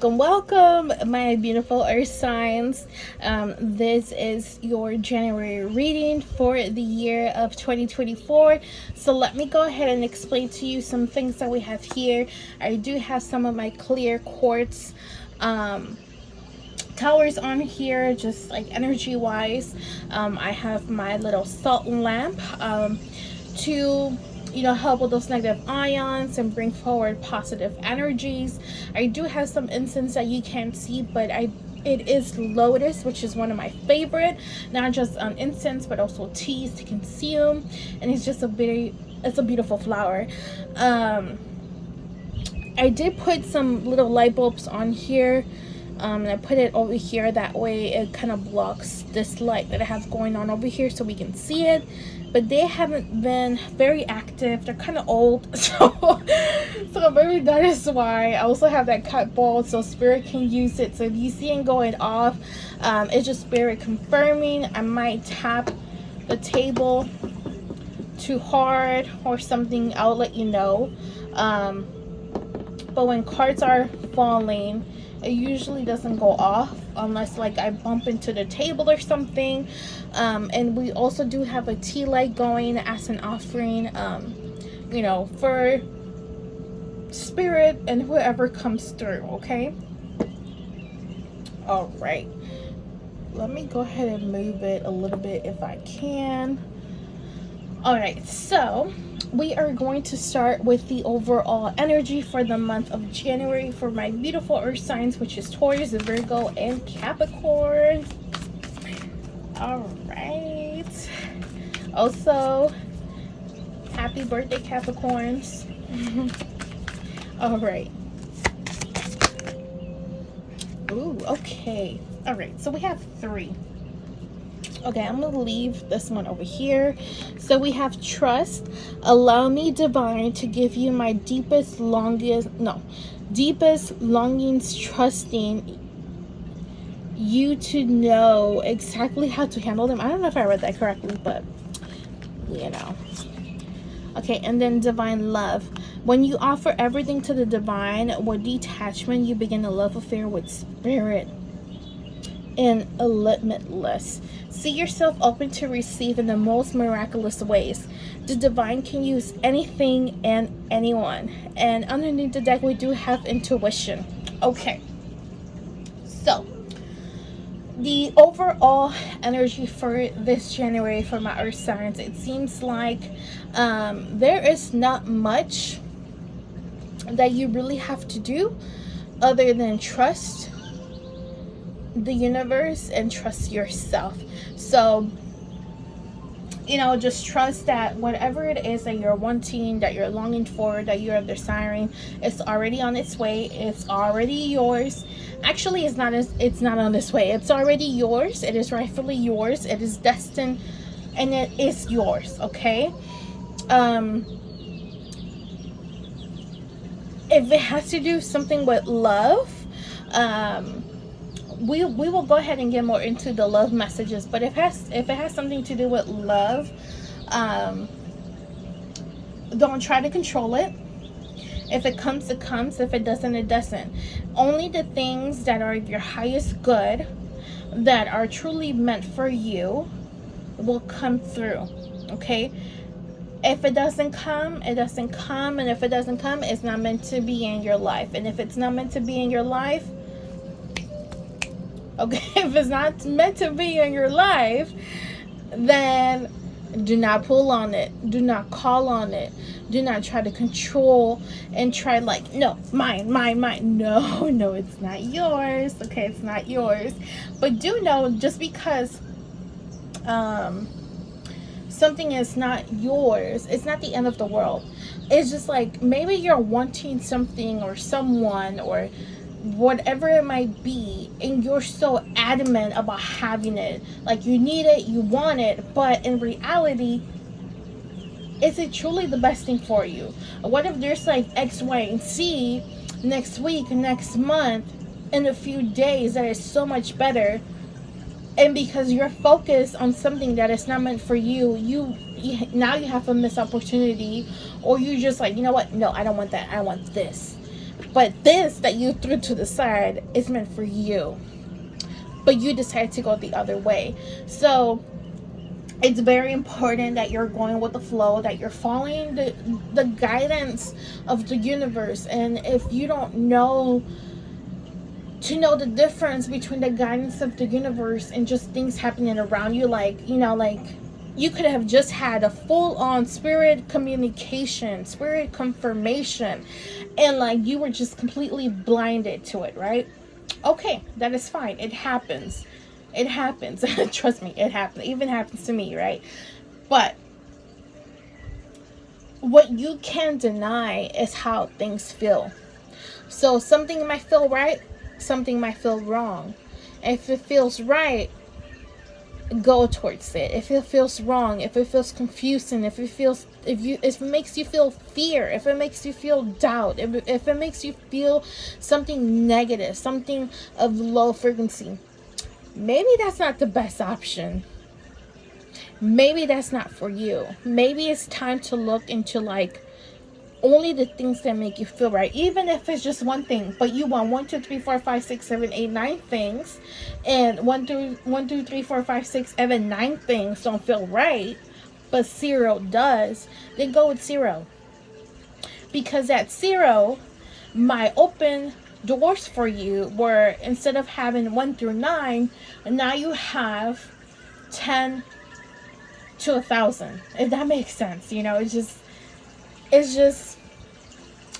Welcome, my beautiful earth signs. This is your January reading for the year of 2024. So let me go ahead and explain to you some things that we have here. I do have some of my clear quartz towers on here, just like energy wise. I have my little salt lamp to help with those negative ions and bring forward positive energies. I do have some incense that you can't see, but it is lotus, which is one of my favorite, not just incense but also teas to consume, and it's just it's a beautiful flower. I did put some little light bulbs on here, and I put it over here, that way it kind of blocks this light that I have going on over here so we can see it. But they haven't been very active. They're kind of old, so maybe that is why. I also have that cut ball so spirit can use it. So if you see it going off, it's just spirit confirming. I might tap the table too hard or something. I'll let you know. But when cards are falling, it usually doesn't go off unless like I bump into the table or something. And we also do have a tea light going as an offering, for spirit and whoever comes through. Okay, all right, let me go ahead and move it a little bit if I can. All right, so we are going to start with the overall energy for the month of January for my beautiful earth signs, which is Taurus, Virgo, and Capricorn. All right. Also, happy birthday, Capricorns. All right. Ooh, okay. All right, so we have 3. Okay, I'm gonna leave this one over here. So we have trust. Allow me, divine, to give you my deepest longings, trusting you to know exactly how to handle them. I don't know if I read that correctly, but okay. And then divine love. When you offer everything to the divine with detachment, you begin a love affair with spirit and limitless. See yourself open to receive in the most miraculous ways. The divine can use anything and anyone. And underneath the deck, we do have intuition. Okay. So, the overall energy for this January for my earth signs, it seems like there is not much that you really have to do other than trust the universe and trust yourself. So just trust that whatever it is that you're wanting, that you're longing for, that you're desiring, it's already on its way. It's already yours. Actually, it's not on its way. It's already yours. It is rightfully yours. It is destined and it is yours. Okay. If it has to do something with love, we will go ahead and get more into the love messages. But if it has something to do with love, don't try to control it. If it comes, it comes. If it doesn't, it doesn't. Only the things that are your highest good, that are truly meant for you, will come through. Okay. If it doesn't come, it doesn't come. And if it doesn't come, it's not meant to be in your life. And if it's not meant to be in your life, okay, if it's not meant to be in your life, then do not pull on it. Do not call on it. Do not try to control and try no, mine. No, it's not yours. Okay, it's not yours. But do know, just because something is not yours, it's not the end of the world. It's just like maybe you're wanting something or someone or whatever it might be, and you're so adamant about having it, like you need it, you want it, but in reality, is it truly the best thing for you? What if there's like X, Y, and Z next week, next month, in a few days that is so much better, and because you're focused on something that is not meant for you, now you have a missed opportunity, or you just like, you know what, no, I don't want that, I want this. But this that you threw to the side is meant for you, but you decided to go the other way. So it's very important that you're going with the flow, that you're following the guidance of the universe. And if you don't know the difference between the guidance of the universe and just things happening around you, like, you know, like you could have just had a full-on spirit communication, spirit confirmation, and like you were just completely blinded to it, right? Okay, that is fine. It happens. It happens. Trust me, it happens. It even happens to me, right? But what you can't deny is how things feel. So something might feel right, something might feel wrong. If it feels right, go towards it. If it feels wrong, if it feels confusing, if it makes you feel fear, if it makes you feel doubt, if it makes you feel something negative, something of low frequency, maybe that's not the best option. Maybe that's not for you. Maybe it's time to look into like only the things that make you feel right, even if it's just one thing, but you want 1, 2, 3, 4, 5, 6, 7, 8, 9 things, and 1, 2, 3, 4, 5, 6, 7, 9 things don't feel right, but 0 does, then go with 0. Because that 0 might open doors for you where instead of having 1 through 9, now you have 10 to 1,000, if that makes sense. You know, it's just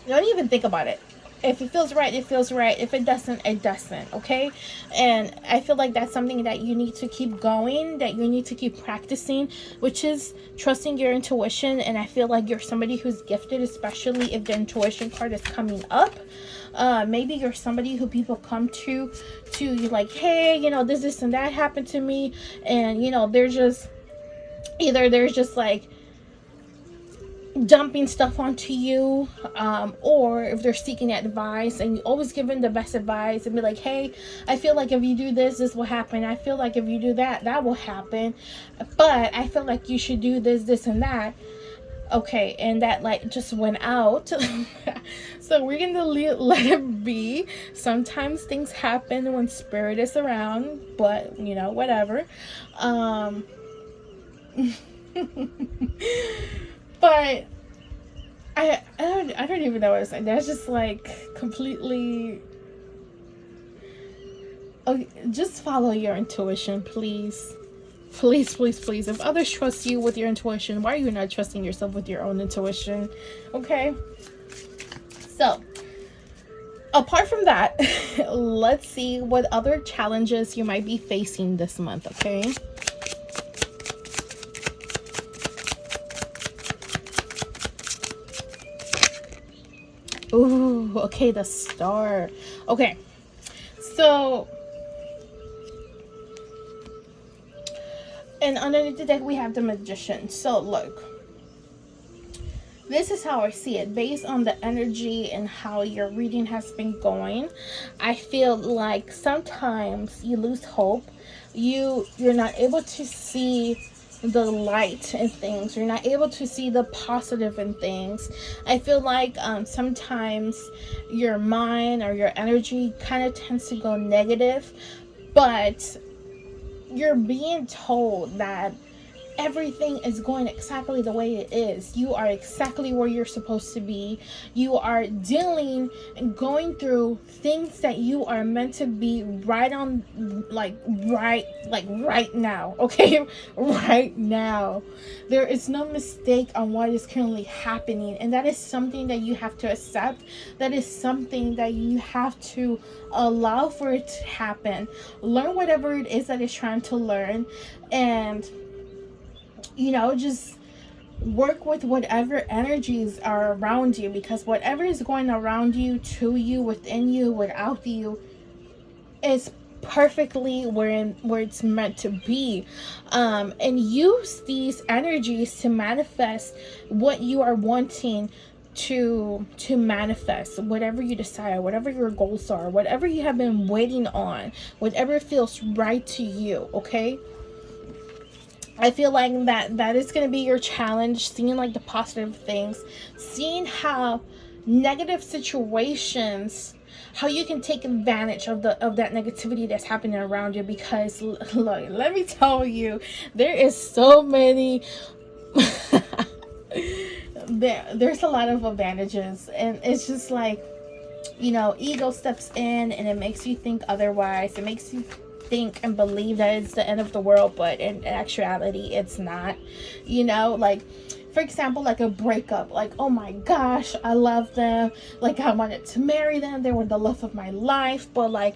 don't even think about it. If it feels right, it feels right. If it doesn't, it doesn't. Okay? And I feel like that's something that you need to keep going, that you need to keep practicing, which is trusting your intuition. And I feel like you're somebody who's gifted, especially if the intuition card is coming up. Maybe you're somebody who people come to like, hey, you know, this and that happened to me. And, you know, they're just like dumping stuff onto you, or if they're seeking advice, and you always give them the best advice and be like, hey, I feel like if you do this will happen. I feel like if you do that will happen. But I feel like you should do this and that. Okay, and that like just went out. So we're gonna let it be. Sometimes things happen when spirit is around, but you know, whatever. But I don't even know what I was saying. That's just like completely. Okay, just follow your intuition, please. Please, please, please. If others trust you with your intuition, why are you not trusting yourself with your own intuition? Okay. So, apart from that, let's see what other challenges you might be facing this month. Okay. Ooh, okay, the Star. Okay, so, and underneath the deck we have the Magician. So look, this is how I see it based on the energy and how your reading has been going. I feel like sometimes you lose hope. You're not able to see the light in things. You're not able to see the positive in things. I feel like sometimes your mind or your energy kind of tends to go negative, but you're being told that everything is going exactly the way it is. You are exactly where you're supposed to be. You are dealing and going through things that you are meant to be right on, like right now. Okay, right now. There is no mistake on what is currently happening, and that is something that you have to accept. That is something that you have to allow for it to happen. Learn whatever it is that is trying to learn, and you know, just work with whatever energies are around you, because whatever is going around you, to you, within you, without you, is perfectly where it's meant to be. And use these energies to manifest what you are wanting to manifest, whatever you desire, whatever your goals are, whatever you have been waiting on, whatever feels right to you. Okay. I feel like that is going to be your challenge, seeing like the positive things, seeing how negative situations, how you can take advantage of that negativity that's happening around you. Because look, let me tell you, there is so many there's a lot of advantages, and it's just like, you know, ego steps in and it makes you think otherwise. It makes you think and believe that it's the end of the world, but in actuality it's not. You know, like for example, like a breakup, like, oh my gosh, I love them, like I wanted to marry them, they were the love of my life, but like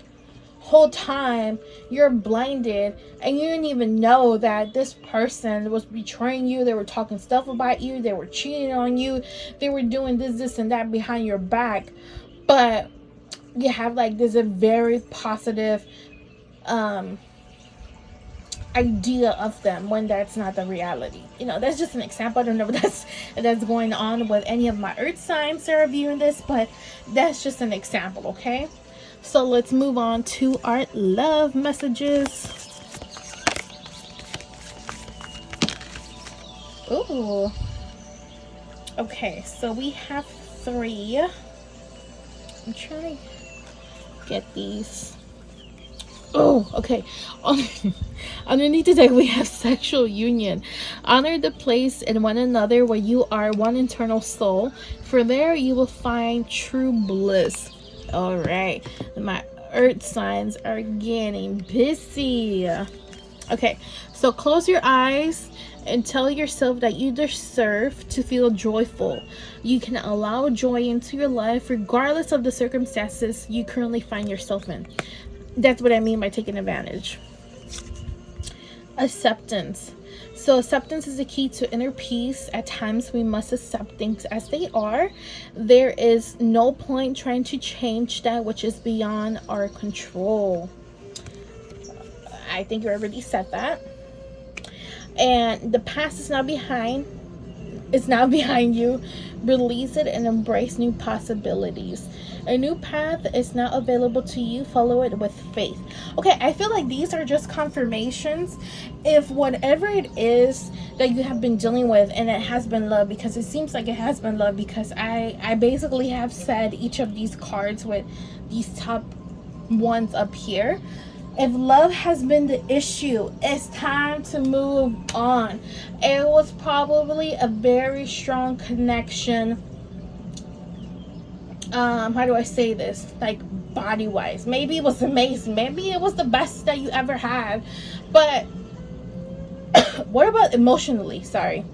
whole time you're blinded and you didn't even know that this person was betraying you. They were talking stuff about you, they were cheating on you, they were doing this and that behind your back, but you have like this a very positive idea of them when that's not the reality. You know, that's just an example. I don't know if that's going on with any of my earth signs that are viewing this, but that's just an example. Okay, so let's move on to our love messages. Ooh, okay, so we have 3. I'm trying to get these. Oh, okay. Underneath the deck, we have sexual union. Honor the place in one another where you are one internal soul. For there you will find true bliss. All right. My earth signs are getting busy. Okay. So close your eyes and tell yourself that you deserve to feel joyful. You can allow joy into your life regardless of the circumstances you currently find yourself in. That's what I mean by taking advantage. Acceptance. So acceptance is the key to inner peace. At times we must accept things as they are. There is no point trying to change that which is beyond our control. I think you already said that. And the past is now behind. It's now behind you. Release it and embrace new possibilities. A new path is now available to you. Follow it with faith. Okay, I feel like these are just confirmations. If whatever it is that you have been dealing with, and it has been love, because it seems like it has been love, because I basically have said each of these cards with these top ones up here. If love has been the issue, it's time to move on. It was probably a very strong connection. How do I say this? Like body wise. Maybe it was amazing. Maybe it was the best that you ever had. But what about emotionally? Sorry.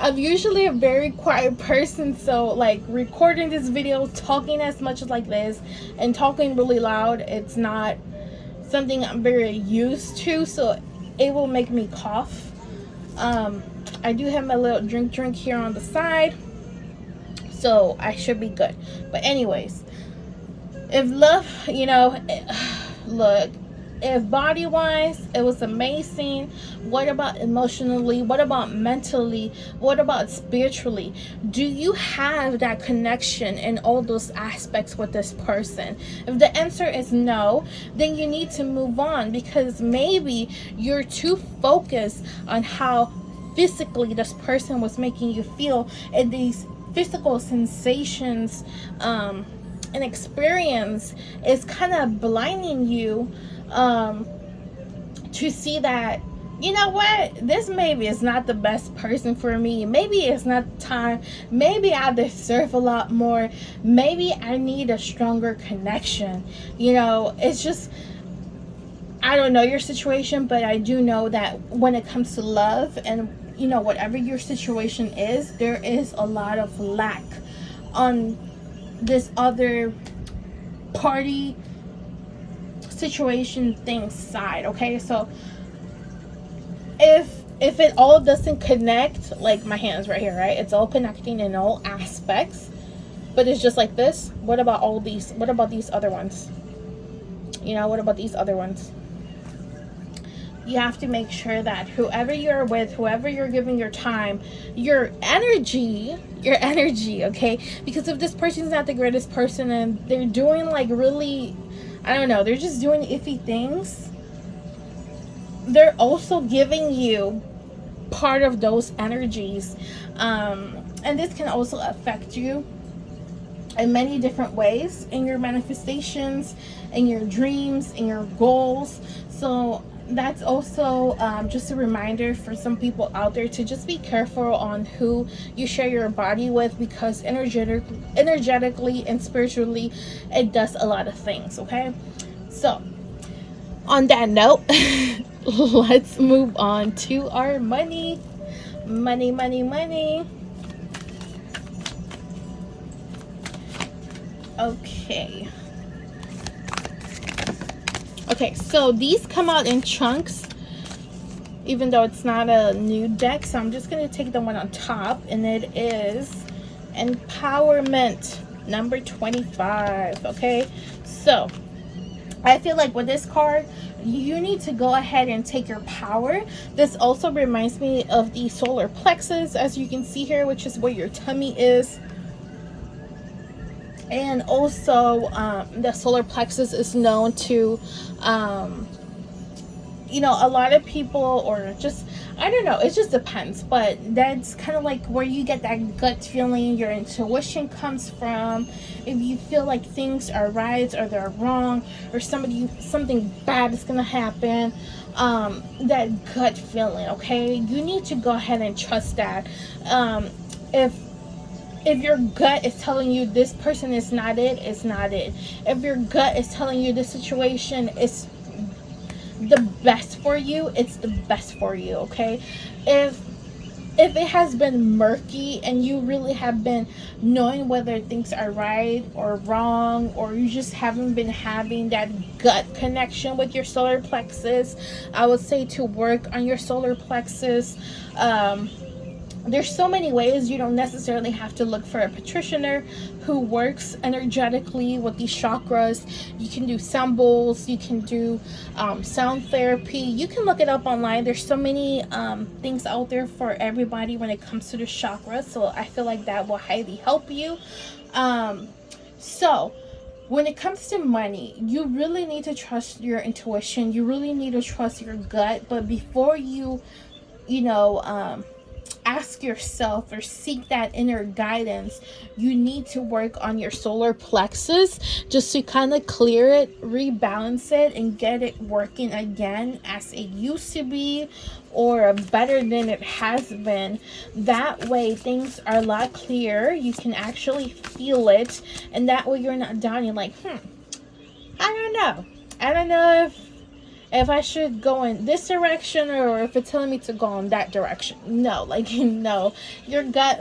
I'm usually a very quiet person, so like recording this video, talking as much like this and talking really loud, it's not something I'm very used to, so it will make me cough. I do have my little drink here on the side, so I should be good. But anyways, if love, you know, look, if body wise it was amazing, what about emotionally? What about mentally? What about spiritually? Do you have that connection in all those aspects with this person? If the answer is no, then you need to move on, because maybe you're too focused on how physically this person was making you feel, and these physical sensations and experience is kind of blinding you to see that, you know what, this maybe is not the best person for me. Maybe it's not time. Maybe I deserve a lot more. Maybe I need a stronger connection. You know, it's just, I don't know your situation, but I do know that when it comes to love, and you know, whatever your situation is, there is a lot of lack on this other party situation thing side. Okay, so if it all doesn't connect, like my hands right here, right, it's all connecting in all aspects, but it's just like this, what about all these? What about these other ones? You know, what about these other ones? You have to make sure that whoever you're with, whoever you're giving your time, your energy, okay? Because if this person's not the greatest person and they're doing like really, I don't know, they're just doing iffy things, they're also giving you part of those energies. And this can also affect you in many different ways in your manifestations, in your dreams, in your goals. So that's also just a reminder for some people out there to just be careful on who you share your body with, because energetically and spiritually, it does a lot of things. Okay, so on that note, let's move on to our money. Money. Okay, so these come out in chunks, even though it's not a new deck. So I'm just going to take the one on top, and it is Empowerment, number 25. Okay, so I feel like with this card, you need to go ahead and take your power. This also reminds me of the solar plexus, as you can see here, which is where your tummy is. And also the solar plexus is known to you know, a lot of people, or just, I don't know, it just depends, but that's kind of like where you get that gut feeling, your intuition comes from. If you feel like things are right or they're wrong, or something bad is gonna happen, that gut feeling, okay, you need to go ahead and trust that. If your gut is telling you this person is not it, it's not it. If your gut is telling you this situation is the best for you, it's the best for you. Okay, if it has been murky and you really have been knowing whether things are right or wrong, or you just haven't been having that gut connection with your solar plexus, I would say to work on your solar plexus. There's so many ways. You don't necessarily have to look for a practitioner who works energetically with these chakras. You can do sound bowls, you can do sound therapy. You can look it up online. There's so many things out there for everybody when it comes to the chakras. So I feel like that will highly help you. So when it comes to money, you really need to trust your intuition. You really need to trust your gut. But before you ask yourself or seek that inner guidance, you need to work on your solar plexus just to kind of clear it, rebalance it, and get it working again as it used to be, or better than it has been. That way things are a lot clearer. You can actually feel it, and that way you're not doubting like, I don't know if I should go in this direction, or if it's telling me to go in that direction. No, your gut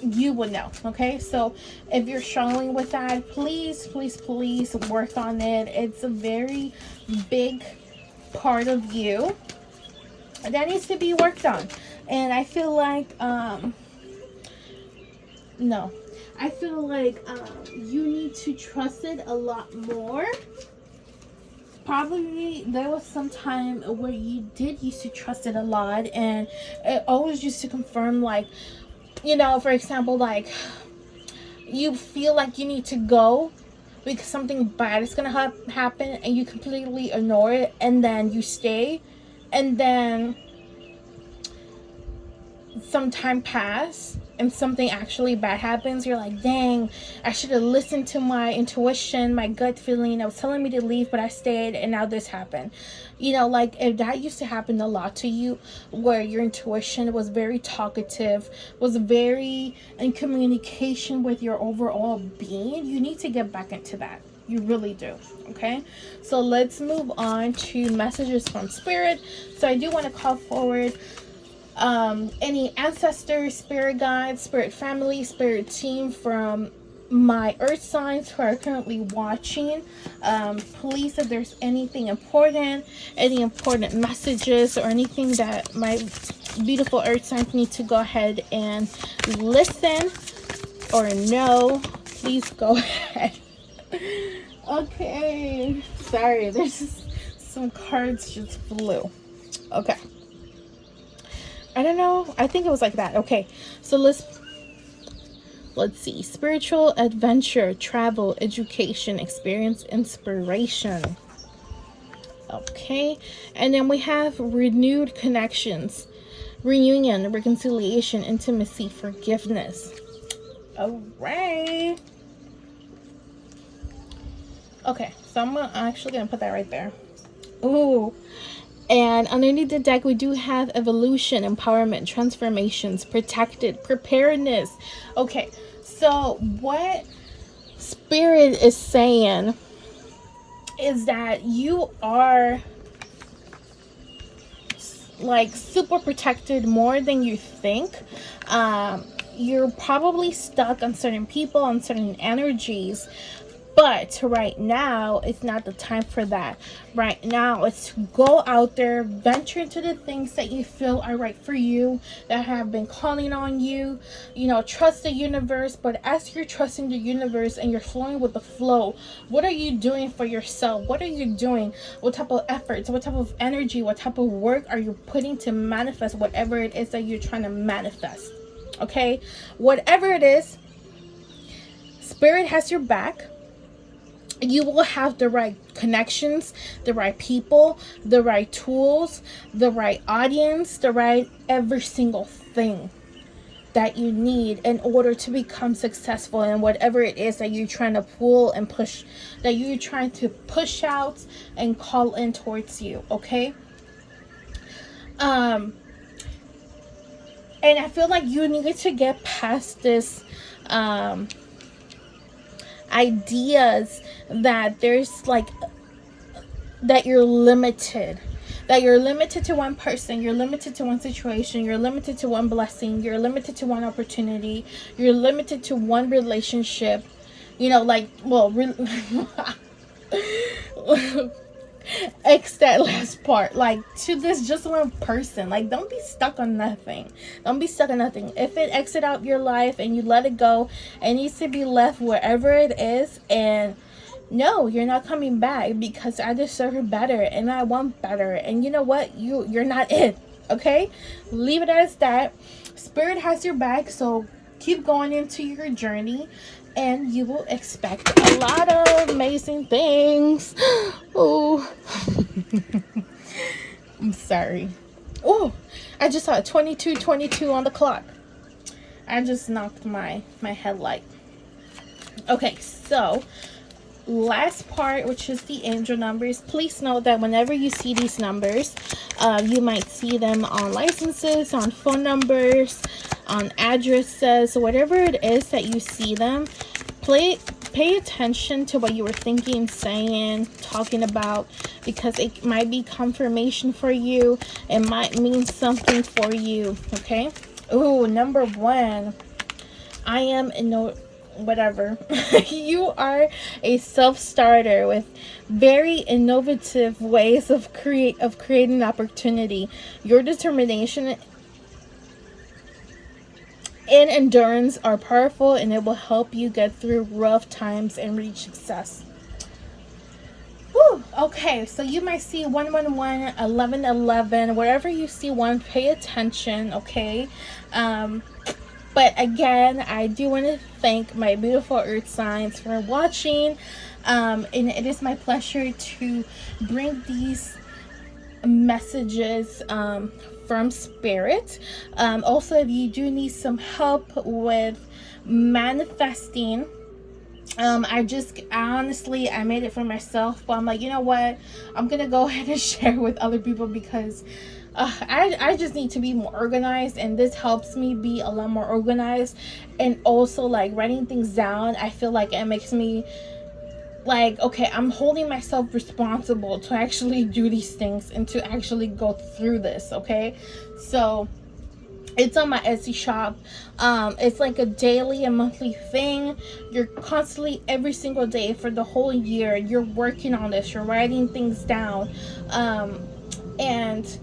you would know. Okay, so if you're struggling with that, please work on it. It's a very big part of you that needs to be worked on. And I feel like you need to trust it a lot more. Probably there was some time where you did used to trust it a lot, and it always used to confirm, like, for example, like, you feel like you need to go because something bad is gonna happen, and you completely ignore it, and then you stay, and then some time pass and something actually bad happens. You're like, dang, I should have listened to my intuition, my gut feeling. I was telling me to leave, but I stayed, and now this happened. Like, if that used to happen a lot to you, where your intuition was very talkative, was very in communication with your overall being, you need to get back into that. You really do. Okay, so let's move on to messages from Spirit. So I do want to call forward any ancestors, spirit guides, spirit family, spirit team from my earth signs who are currently watching. Please, if there's anything important, any important messages, or anything that my beautiful earth signs need to go ahead and listen or know, please go ahead. Okay, sorry, there's just some cards just flew. Okay, I don't know, I think it was like that. Okay, so let's see. Spiritual adventure, travel, education, experience, inspiration. Okay, and then we have renewed connections, reunion, reconciliation, intimacy, forgiveness. All right. Okay, so I'm actually gonna put that right there. Ooh. And underneath the deck, we do have evolution, empowerment, transformations, protected, preparedness. Okay, so what Spirit is saying is that you are like super protected more than you think. You're probably stuck on certain people, on certain energies, but right now it's not the time for that. Right now it's to go out there, venture into the things that you feel are right for you, that have been calling on you. You know, trust the universe. But as you're trusting the universe and you're flowing with the flow, what are you doing for yourself? What are you doing? What type of efforts, what type of energy, what type of work are you putting to manifest whatever it is that you're trying to manifest? Okay, whatever it is, Spirit has your back. You will have the right connections, the right people, the right tools, the right audience, the right every single thing that you need in order to become successful in whatever it is that you're trying to pull and push, that you're trying to push out and call in towards you. Okay. And I feel like you need to get past this ideas that there's like that you're limited to one person, you're limited to one situation, you're limited to one blessing, you're limited to one opportunity, you're limited to one relationship, you know, like, well, X that last part, like, to this just one person. Like, don't be stuck on nothing. If it exit out your life and you let it go, it needs to be left wherever it is. And no, you're not coming back, because I deserve better and I want better. And you know what, you're not it. Okay, leave it as that. Spirit has your back, so keep going into your journey, and you will expect a lot of amazing things. Oh, I'm sorry. Oh, I just saw 22:22 on the clock. I just knocked my headlight. Okay, so last part, which is the angel numbers. Please note that whenever you see these numbers, you might see them on licenses, on phone numbers, on addresses, whatever it is that you see them. Pay attention to what you were thinking, saying, talking about, because it might be confirmation for you. It might mean something for you. Okay. Oh, number 1. I am whatever. You are a self-starter with very innovative ways of creating opportunity. Your determination and endurance are powerful, and it will help you get through rough times and reach success. Whew. Okay, so you might see 111, 1111, wherever you see one, pay attention. Okay. But again, I do want to thank my beautiful earth signs for watching. And it is my pleasure to bring these messages from Spirit. Also, if you do need some help with manifesting, I made it for myself, but I'm like, you know what, I'm gonna go ahead and share with other people, because I just need to be more organized, and this helps me be a lot more organized. And also, like, writing things down, I feel like it makes me like, okay, I'm holding myself responsible to actually do these things and to actually go through this. Okay, so it's on my Etsy shop. It's like a daily and monthly thing. You're constantly, every single day for the whole year, you're working on this, you're writing things down. And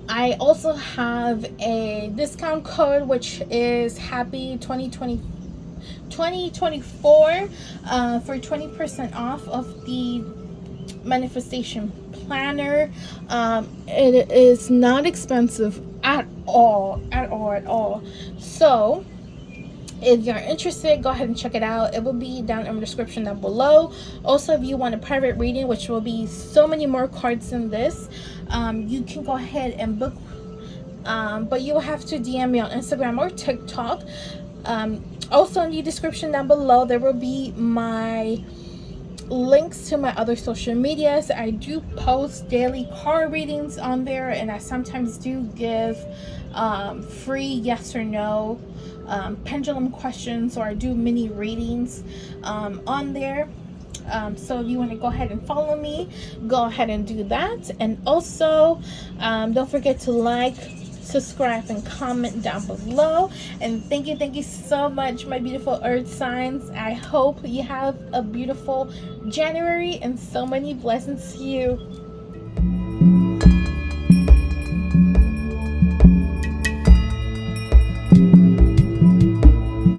I also have a discount code, which is happy 2024 for 20% off of the manifestation planner. It is not expensive at all. So If you're interested, go ahead and check it out. It will be down in the description down below. Also, if you want a private reading, which will be so many more cards than this, you can go ahead and book, but you will have to DM me on Instagram or TikTok. Also in the description down below, there will be my links to my other social medias. I do post daily card readings on there, and I sometimes do give free yes or no pendulum questions, or I do mini readings on there. So if you want to go ahead and follow me, go ahead and do that. And also don't forget to like, subscribe, and comment down below. And thank you so much, my beautiful earth signs. I hope you have a beautiful January and so many blessings to you.